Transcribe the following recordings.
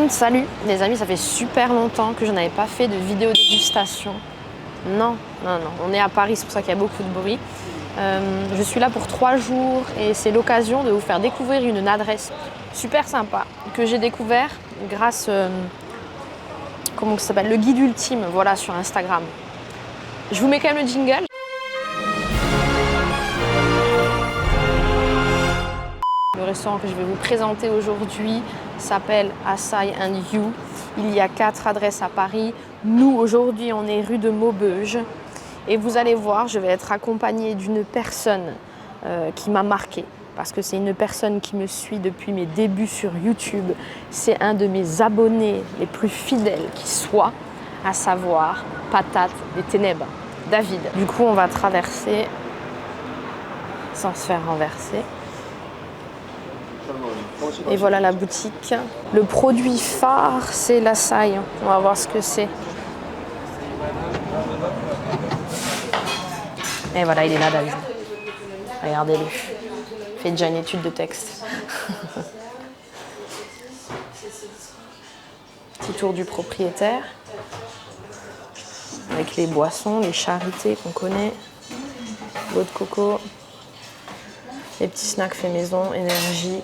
Salut les amis, ça fait super longtemps que je n'avais pas fait de vidéo dégustation. Non, on est à Paris, c'est pour ça qu'il y a beaucoup de bruit. Je suis là pour 3 jours et c'est l'occasion de vous faire découvrir une adresse super sympa que j'ai découvert grâce, comment ça s'appelle, le guide ultime, voilà, sur Instagram. Je vous mets quand même le jingle. Le restaurant que je vais vous présenter aujourd'hui s'appelle Asai & You. Il y a 4 adresses à Paris. Nous, aujourd'hui, on est rue de Maubeuge. Et vous allez voir, je vais être accompagnée d'une personne qui m'a marquée. Parce que c'est une personne qui me suit depuis mes débuts sur YouTube. C'est un de mes abonnés les plus fidèles qui soit, à savoir Patate des Ténèbres, David. Du coup, on va traverser sans se faire renverser. Et voilà la boutique. Le produit phare, c'est l'Asai. On va voir ce que c'est. Et voilà, il est là, David. Regardez-le. Il fait déjà une étude de texte. Petit tour du propriétaire. Avec les boissons, les charités qu'on connaît. L'eau de coco. Les petits snacks faits maison, énergie.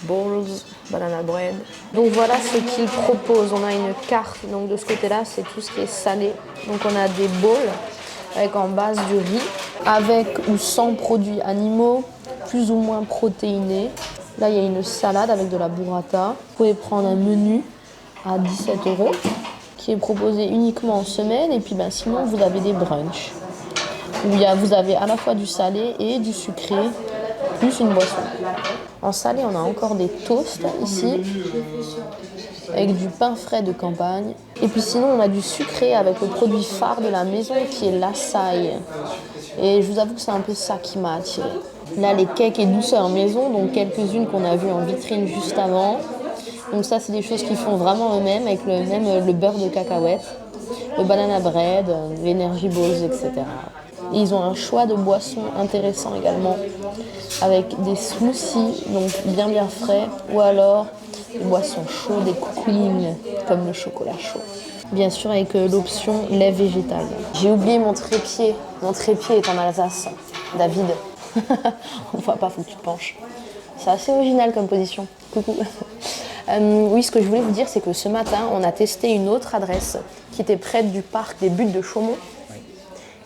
Balls, banana bread. Donc voilà ce qu'il propose. On a une carte, donc de ce côté-là, c'est tout ce qui est salé. Donc on a des bowls avec en base du riz, avec ou sans produits animaux, plus ou moins protéinés. Là, il y a une salade avec de la burrata. Vous pouvez prendre un menu à 17 € qui est proposé uniquement en semaine. Et puis sinon, vous avez des brunchs où vous avez à la fois du salé et du sucré, plus une boisson. En salé, on a encore des toasts ici, avec du pain frais de campagne. Et puis sinon, on a du sucré avec le produit phare de la maison qui est l'Asai. Et je vous avoue que c'est un peu ça qui m'a attirée. Là, les cakes et douceurs maison, donc quelques-unes qu'on a vues en vitrine juste avant. Donc ça, c'est des choses qu'ils font vraiment eux-mêmes, avec le beurre de cacahuète, le banana bread, l'energy balls, etc. Et ils ont un choix de boissons intéressant également, avec des smoothies, donc bien frais, ou alors des boissons chaudes, des cooling, comme le chocolat chaud. Bien sûr avec l'option lait végétal. J'ai oublié mon trépied. Mon trépied est en Alsace. David, on ne voit pas, faut que tu te penches. C'est assez original comme position. Coucou. Oui, ce que je voulais vous dire, c'est que ce matin, on a testé une autre adresse qui était près du parc des Buttes de Chaumont,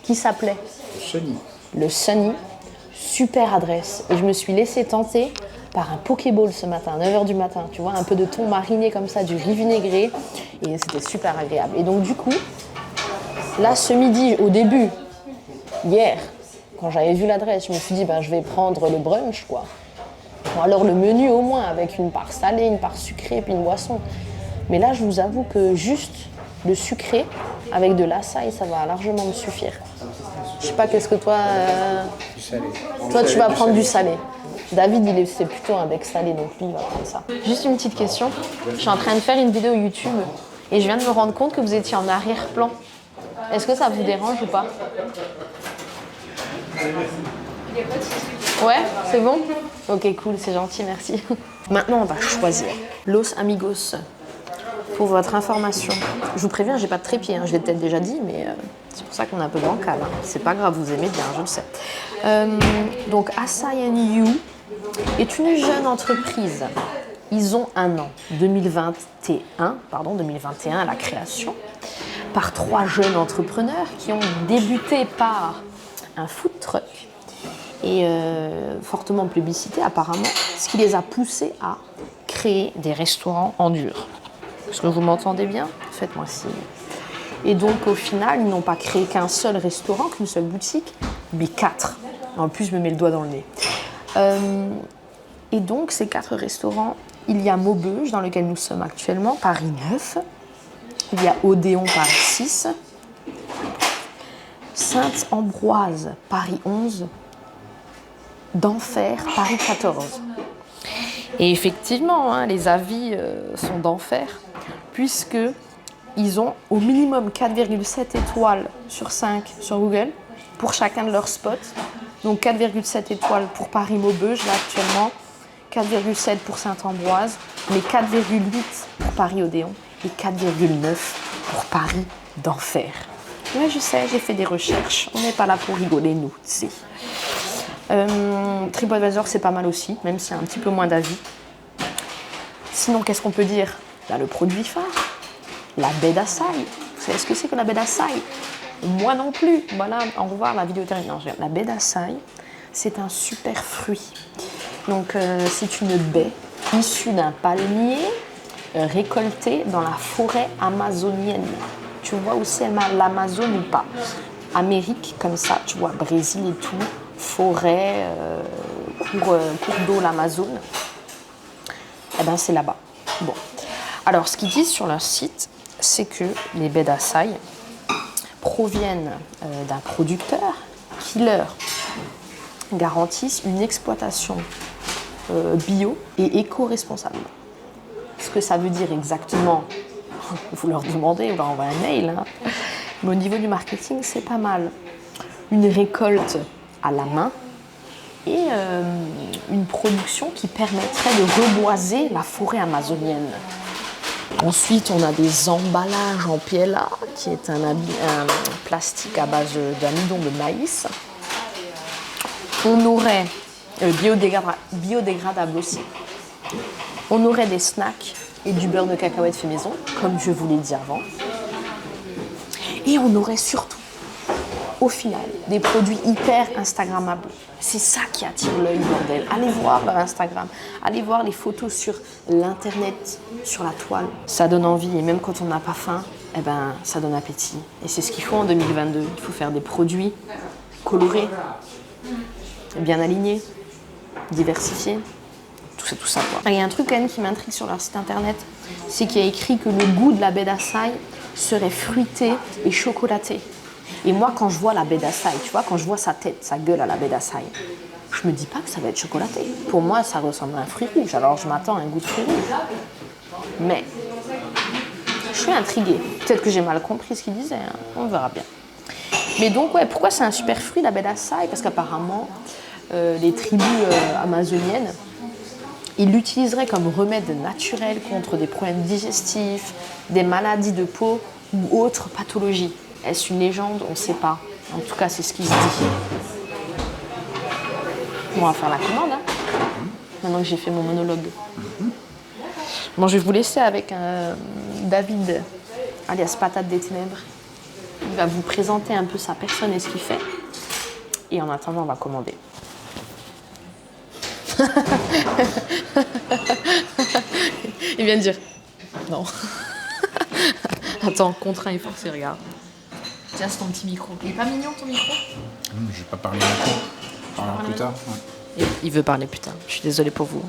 qui s'appelait le Sunny. Super adresse. Et je me suis laissée tenter par un Pokéball ce matin, à 9 h du matin. Tu vois, un peu de thon mariné comme ça, du riz vinaigré. Et c'était super agréable. Et donc du coup, là ce midi, au début, hier, quand j'avais vu l'adresse, je me suis dit, je vais prendre le brunch, quoi. Ou alors le menu au moins, avec une part salée, une part sucrée, puis une boisson. Mais là, je vous avoue que juste le sucré, avec de l'Asai, ça va largement me suffire. Je sais pas, qu'est-ce que toi... Du salé. Toi, tu vas prendre du salé. David, c'est plutôt un bec salé, donc lui, il va prendre ça. Juste une petite question. Je suis en train de faire une vidéo YouTube et je viens de me rendre compte que vous étiez en arrière-plan. Est-ce que ça vous dérange ou pas? Ouais, c'est bon? Ok, cool, c'est gentil, merci. Maintenant, on va choisir Los Amigos. Pour votre information, je vous préviens, j'ai pas de trépied, je l'ai peut-être déjà dit, mais c'est pour ça qu'on est un peu bancal. C'est pas grave, vous aimez bien, je le sais. Donc Asai & You est une jeune entreprise. Ils ont un an, 2021 à la création, par 3 jeunes entrepreneurs qui ont débuté par un food truck et fortement plébiscité apparemment, ce qui les a poussés à créer des restaurants en dur. Est-ce que vous m'entendez bien? Faites-moi signe. Et donc, au final, ils n'ont pas créé qu'un seul restaurant, qu'une seule boutique, mais 4. En plus, je me mets le doigt dans le nez. Et donc, ces 4 restaurants, il y a Maubeuge, dans lequel nous sommes actuellement, Paris 9. Il y a Odéon, Paris 6. Sainte-Ambroise, Paris 11. d'Enfer, Paris 14. Et effectivement, les avis sont d'enfer, puisqu'ils ont au minimum 4,7 étoiles sur 5 sur Google pour chacun de leurs spots. Donc 4,7 étoiles pour Paris Maubeuge, là actuellement, 4,7 pour Saint-Ambroise, mais 4,8 pour Paris-Odéon et 4,9 pour Paris d'Enfer. Ouais, je sais, j'ai fait des recherches. On n'est pas là pour rigoler, nous, tu sais. TripAdvisor, c'est pas mal aussi, même s'il y a un petit peu moins d'avis. Sinon, qu'est-ce qu'on peut dire? Là, le produit phare, la baie d'Assaï. Vous savez ce que c'est que la baie d'Assaï? Moi non plus. Voilà, au revoir, la vidéo terminée. La baie d'Assaï, c'est un super fruit. Donc, c'est une baie issue d'un palmier récolté dans la forêt amazonienne. Tu vois où c'est l'Amazone ou pas? Amérique, comme ça, tu vois, Brésil et tout, forêt, cours d'eau, l'Amazone. Eh bien, c'est là-bas. Bon. Alors, ce qu'ils disent sur leur site, c'est que les baies d'Assaï proviennent d'un producteur qui leur garantissent une exploitation bio et éco-responsable. Ce que ça veut dire exactement, vous leur demandez, vous leur envoyez un mail. Hein. Mais au niveau du marketing, c'est pas mal. Une récolte à la main et une production qui permettrait de reboiser la forêt amazonienne. Ensuite, on a des emballages en PLA, qui est un plastique à base d'amidon de maïs. On aurait, biodégradable aussi, on aurait des snacks et du beurre de cacahuète fait maison, comme je vous l'ai dit avant. Et on aurait surtout, au final, des produits hyper Instagrammables. C'est ça qui attire l'œil, bordel. Allez voir leur Instagram, allez voir les photos sur l'internet, sur la toile. Ça donne envie et même quand on n'a pas faim, eh ben, ça donne appétit. Et c'est ce qu'il faut en 2022. Il faut faire des produits colorés, bien alignés, diversifiés. Tout ça quoi. Il y a un truc quand même qui m'intrigue sur leur site internet, c'est qu'il y a écrit que le goût de la baie d'Assaï serait fruité et chocolaté. Et moi, quand je vois la baie d'Assaï, tu vois, quand je vois sa tête, sa gueule à la baie d'Assaï, je me dis pas que ça va être chocolaté. Pour moi, ça ressemble à un fruit rouge, alors je m'attends à un goût de fruit rouge. Mais je suis intriguée. Peut-être que j'ai mal compris ce qu'il disait, hein. On verra bien. Mais donc, ouais, pourquoi c'est un super fruit, la baie d'Assaï? Parce qu'apparemment, les tribus amazoniennes, ils l'utiliseraient comme remède naturel contre des problèmes digestifs, des maladies de peau ou autres pathologies. Est-ce une légende? On ne sait pas. En tout cas, c'est ce qui se dit. On va faire la commande, hein, maintenant que j'ai fait mon monologue. Bon, je vais vous laisser avec David, alias Patate des Ténèbres. Il va vous présenter un peu sa personne et ce qu'il fait. Et en attendant, on va commander. Il vient de dire non. Attends, contraint et forcé, regarde. Tiens, c'est ton petit micro. Il est pas mignon ton micro? Je vais pas parler maintenant. On parlera plus tard. Ouais. Il veut parler plus tard. Je suis désolée pour vous.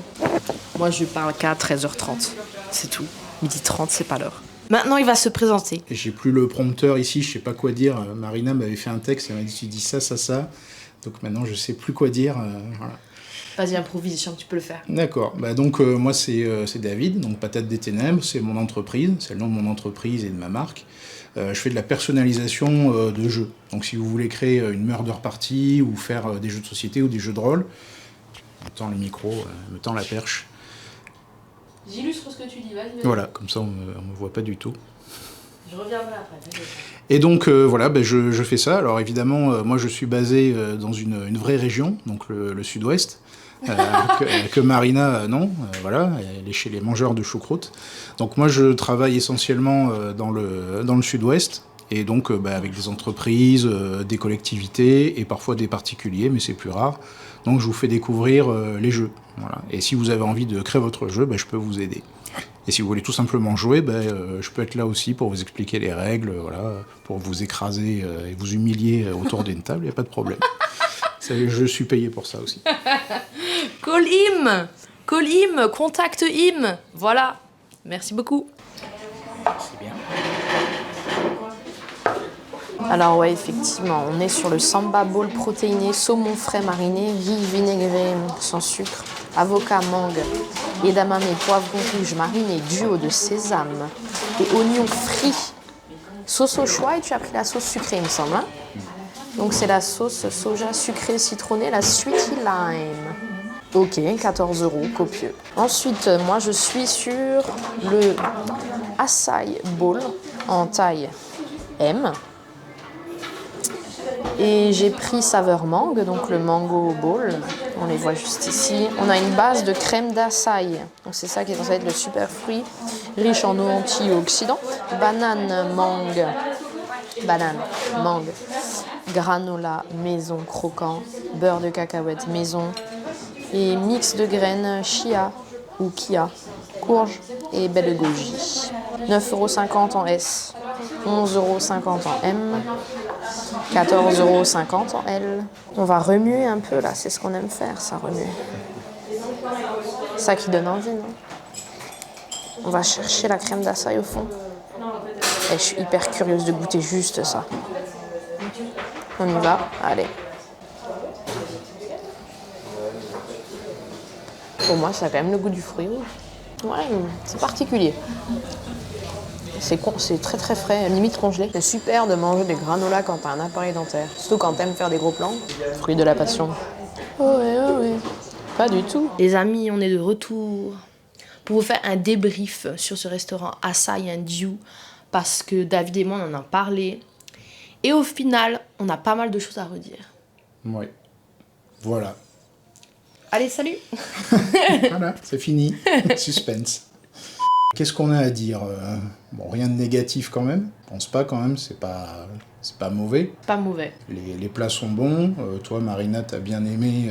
Moi, je parle qu'à 13h30. C'est tout. 12h30, c'est pas l'heure. Maintenant, il va se présenter. Et j'ai plus le prompteur ici, je sais pas quoi dire. Marina m'avait fait un texte, elle m'a dit tu dis ça, ça, ça. Donc maintenant, je sais plus quoi dire. Voilà. Vas-y, improvise, je sens que tu peux le faire. D'accord. Bah donc moi c'est David, donc Patate des Ténèbres, c'est mon entreprise, c'est le nom de mon entreprise et de ma marque. Je fais de la personnalisation de jeux. Donc si vous voulez créer une murder party ou faire des jeux de société ou des jeux de rôle, on tend le micro, me tend la perche. J'illustre ce que tu dis, vas-y. Voilà, comme ça on me voit pas du tout. Je reviendrai après. Et donc voilà, ben, je fais ça. Alors évidemment, moi je suis basé dans une vraie région, donc le sud-ouest. Que Marina, non, voilà, elle est chez les mangeurs de choucroute. Donc moi je travaille essentiellement dans le sud-ouest, et donc avec des entreprises, des collectivités, et parfois des particuliers, mais c'est plus rare. Donc je vous fais découvrir les jeux. Voilà. Et si vous avez envie de créer votre jeu, je peux vous aider. Et si vous voulez tout simplement jouer, je peux être là aussi pour vous expliquer les règles, voilà, pour vous écraser et vous humilier autour d'une table, il n'y a pas de problème. Je suis payé pour ça aussi. Call him, contacte him. Voilà. Merci beaucoup. C'est bien. Alors ouais, effectivement, on est sur le samba bowl protéiné, saumon frais mariné, riz vinaigré sans sucre, avocat, mangue, edamame, poivron rouge mariné, duo de sésame et oignons frits. Sauce au choix et tu as pris la sauce sucrée, il me semble. Hein, donc c'est la sauce soja sucrée citronnée, la sweetie lime. Ok, 14 €, copieux. Ensuite, moi je suis sur le Acai Bowl en taille M. Et j'ai pris saveur mangue, donc le mango bowl. On les voit juste ici. On a une base de crème d'açaï. Donc c'est ça qui est censé être le super fruit, riche en antioxydants. Banane, mangue, granola maison croquant, beurre de cacahuète maison et mix de graines chia ou kia, courge et baie de goji. 9,50 € en S, 11,50 € en M, 14,50 € en L. On va remuer un peu là, c'est ce qu'on aime faire, ça remuer. Ça qui donne envie, non? On va chercher la crème d'açaï au fond. Et je suis hyper curieuse de goûter juste ça. On y va, allez. Pour moi, ça a quand même le goût du fruit. Ouais, c'est particulier. C'est très très frais, limite congelé. C'est super de manger des granolas quand t'as un appareil dentaire. Surtout quand t'aimes faire des gros plans. Fruit de la passion. Oh ouais. Pas du tout. Les amis, on est de retour pour vous faire un débrief sur ce restaurant Acai and You. Parce que David et moi, on en a parlé. Et au final, on a pas mal de choses à redire. Oui. Voilà. Allez, salut. Voilà, c'est fini. Suspense. Qu'est-ce qu'on a à dire? Bon, rien de négatif quand même. Je pense pas quand même, c'est pas mauvais. Pas mauvais. Les plats sont bons. Toi, Marina, t'as bien aimé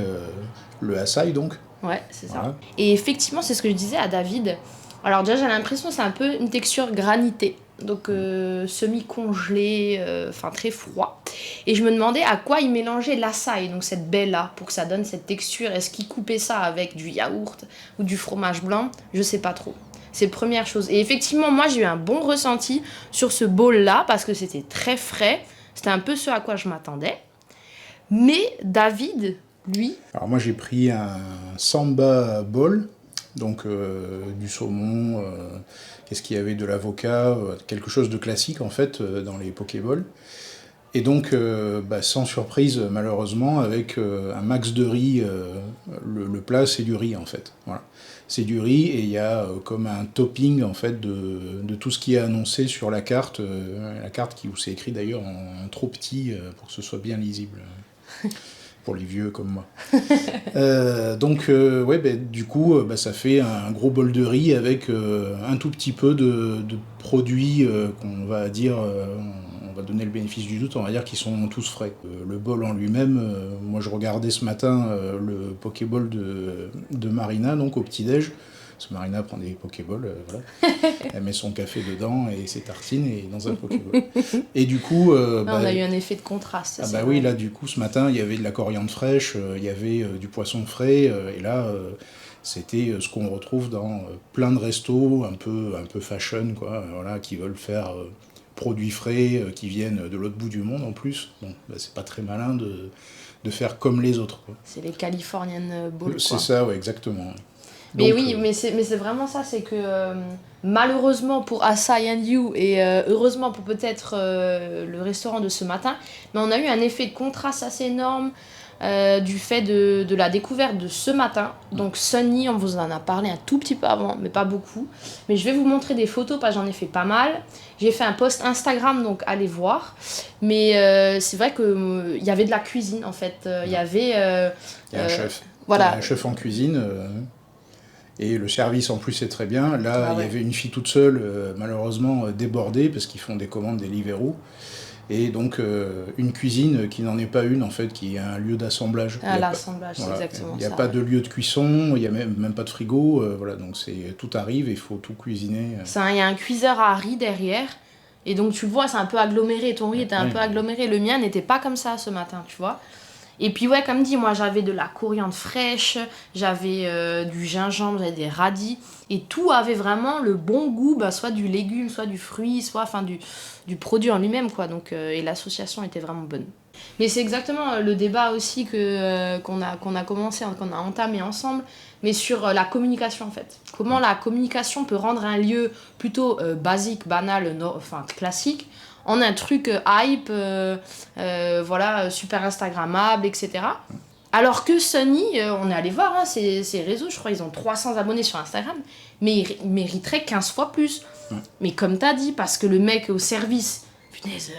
le açaï, donc. Ouais, c'est ça. Voilà. Et effectivement, c'est ce que je disais à David. Alors déjà, j'ai l'impression que c'est un peu une texture granitée. Donc semi-congelé, enfin très froid. Et je me demandais à quoi il mélangeait l'açaï, donc cette baie-là, pour que ça donne cette texture. Est-ce qu'il coupait ça avec du yaourt ou du fromage blanc? Je sais pas trop. C'est la première chose. Et effectivement, moi, j'ai eu un bon ressenti sur ce bowl-là, parce que c'était très frais. C'était un peu ce à quoi je m'attendais. Mais David, lui... Alors moi, j'ai pris un samba bowl, donc du saumon, qu'est-ce qu'il y avait, de l'avocat, quelque chose de classique, en fait, dans les pokéballs. Et donc, sans surprise, malheureusement, avec un max de riz, le plat, c'est du riz, en fait. Voilà. C'est du riz, et il y a comme un topping, en fait, de tout ce qui est annoncé sur la carte où c'est écrit d'ailleurs en trop petit, pour que ce soit bien lisible, pour les vieux comme moi. Du coup, ça fait un gros bol de riz avec un tout petit peu de produits qu'on va dire... on va donner le bénéfice du doute, on va dire qu'ils sont tous frais. Le bol en lui-même, moi je regardais ce matin le Pokéball de Marina, donc au petit-déj, parce que Marina prend des Pokéballs, voilà. Elle met son café dedans et ses tartines et dans un Pokéball. Et du coup... on a eu un effet de contraste. Oui, là du coup ce matin il y avait de la coriandre fraîche, il y avait du poisson frais, et là... c'était ce qu'on retrouve dans plein de restos un peu fashion, quoi, voilà, qui veulent faire produits frais qui viennent de l'autre bout du monde en plus. Bon, c'est pas très malin de faire comme les autres, quoi. C'est les Californian Bowls. C'est ça, ouais, exactement. Mais donc, oui, mais c'est vraiment ça, c'est que malheureusement pour Acai and You et heureusement pour peut-être le restaurant de ce matin, mais on a eu un effet de contraste assez énorme. Du fait de la découverte de ce matin. Donc Sunny, on vous en a parlé un tout petit peu avant, mais pas beaucoup. Mais je vais vous montrer des photos, parce que j'en ai fait pas mal. J'ai fait un post Instagram, donc allez voir. Mais c'est vrai qu'il y avait de la cuisine, en fait. Il y avait... il y a un chef. Voilà. Il y a un chef en cuisine. Et le service, en plus, est très bien. Là, il y avait une fille toute seule, malheureusement débordée, parce qu'ils font des commandes des Deliveroo. Et donc une cuisine qui n'en est pas une, en fait, qui est un lieu d'assemblage. L'assemblage, c'est exactement ça. Il n'y a pas de lieu de cuisson, il n'y a même pas de frigo, voilà, donc tout arrive et il faut tout cuisiner. Il y a un cuiseur à riz derrière, et donc tu le vois, c'est un peu aggloméré, ton riz était un peu aggloméré, le mien n'était pas comme ça ce matin, tu vois. Et puis ouais, comme dit, moi j'avais de la coriandre fraîche, j'avais du gingembre, j'avais des radis, et tout avait vraiment le bon goût, soit du légume, soit du fruit, soit du produit en lui-même, quoi. Donc, et l'association était vraiment bonne. Mais c'est exactement le débat aussi qu'on a commencé, qu'on a entamé ensemble, mais sur la communication en fait. Comment la communication peut rendre un lieu plutôt basique, banal, classique, en un truc hype, voilà, super instagrammable, etc. Alors que Sunny, on est allé voir hein, ses réseaux, je crois ils ont 300 abonnés sur Instagram, mais il mériterait 15 fois plus. Mais comme t'as dit, parce que le mec au service, punaise,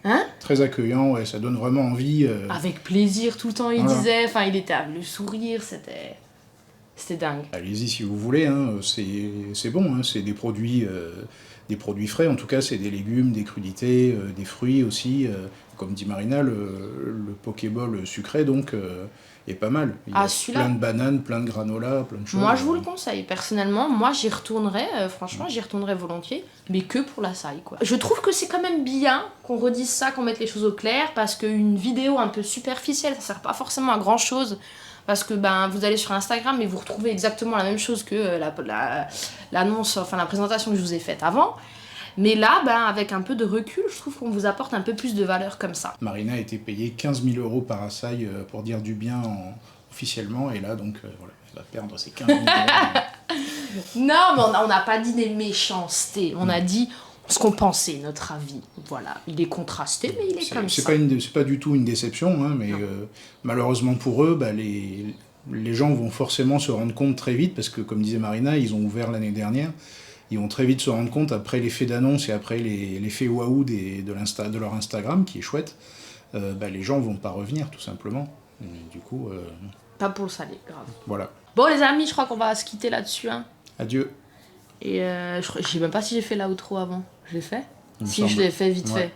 hein, très accueillant, ouais, ça donne vraiment envie. avec plaisir tout le temps, il Voilà. disait, enfin il était avec le sourire, c'était dingue. Allez-y si vous voulez, hein, c'est bon, hein, c'est des produits frais, en tout cas c'est des légumes, des crudités, des fruits aussi. Comme dit Marina, le Pokéball sucré donc est pas mal. Il y a plein de bananes, plein de granola, plein de choses. Moi je vous le conseille, personnellement, moi j'y retournerais, franchement j'y retournerais volontiers, mais que pour la saille quoi. Je trouve que c'est quand même bien qu'on redise ça, qu'on mette les choses au clair, parce qu'une vidéo un peu superficielle, ça sert pas forcément à grand chose. Parce que ben, vous allez sur Instagram et vous retrouvez exactement la même chose que l'annonce, enfin la présentation que je vous ai faite avant. Mais là, ben, avec un peu de recul, je trouve qu'on vous apporte un peu plus de valeur comme ça. Marina a été payée 15 000 € par Assaï pour dire du bien officiellement, et là donc voilà, elle va perdre ses 15 000 €. Non, mais on n'a pas dit des méchancetés, on a dit ce qu'on pensait, notre avis. Voilà, il est contrasté, mais il est comme ça. C'est pas du tout une déception, hein, mais malheureusement pour eux, bah, les gens vont forcément se rendre compte très vite, parce que comme disait Marina, ils ont ouvert l'année dernière, ils vont très vite se rendre compte, après l'effet d'annonce et après l'effet waouh de leur Instagram, qui est chouette, bah, les gens vont pas revenir, tout simplement. Et du coup... Pas pour le salé, grave. Voilà. Bon les amis, je crois qu'on va se quitter là-dessus. Hein. Adieu. Et je sais même pas si j'ai fait l'outro avant. Je l'ai fait? Si, je semble. l'ai fait vite Ouais. fait.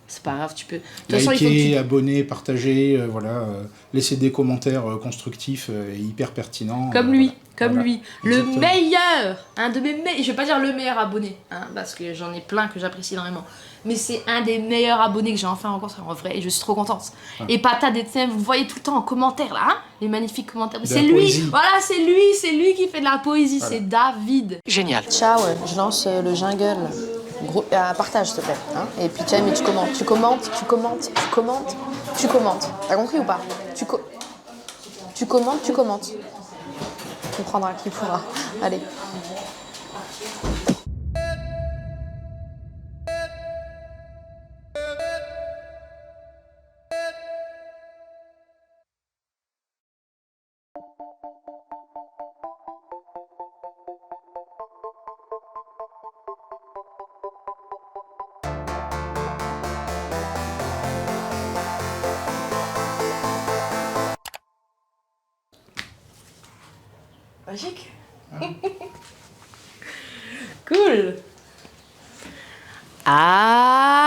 C'est pas grave, tu peux... De toute façon, Likez, il faut que abonnez, partagez, voilà, laissez des commentaires constructifs et hyper pertinents. Comme lui, voilà. comme Voilà. lui. Le Exactement. meilleur, un de mes meilleurs, je vais pas dire le meilleur abonné, hein, parce que j'en ai plein que j'apprécie énormément. Mais c'est un des meilleurs abonnés que j'ai enfin rencontré en vrai et je suis trop contente. Et Patate des thèmes, vous le voyez tout le temps en commentaire là, hein, les magnifiques commentaires. C'est lui, poésie. voilà, c'est lui qui fait de la poésie, Voilà. c'est David. Génial. Ciao, je lance le jingle. Gros, partage s'il te plaît. Hein. Et puis tiens, mais tu commentes. T'as compris ou pas? Tu commentes. Tu comprendras qui pourra. Allez. Magique. Cool. Ah.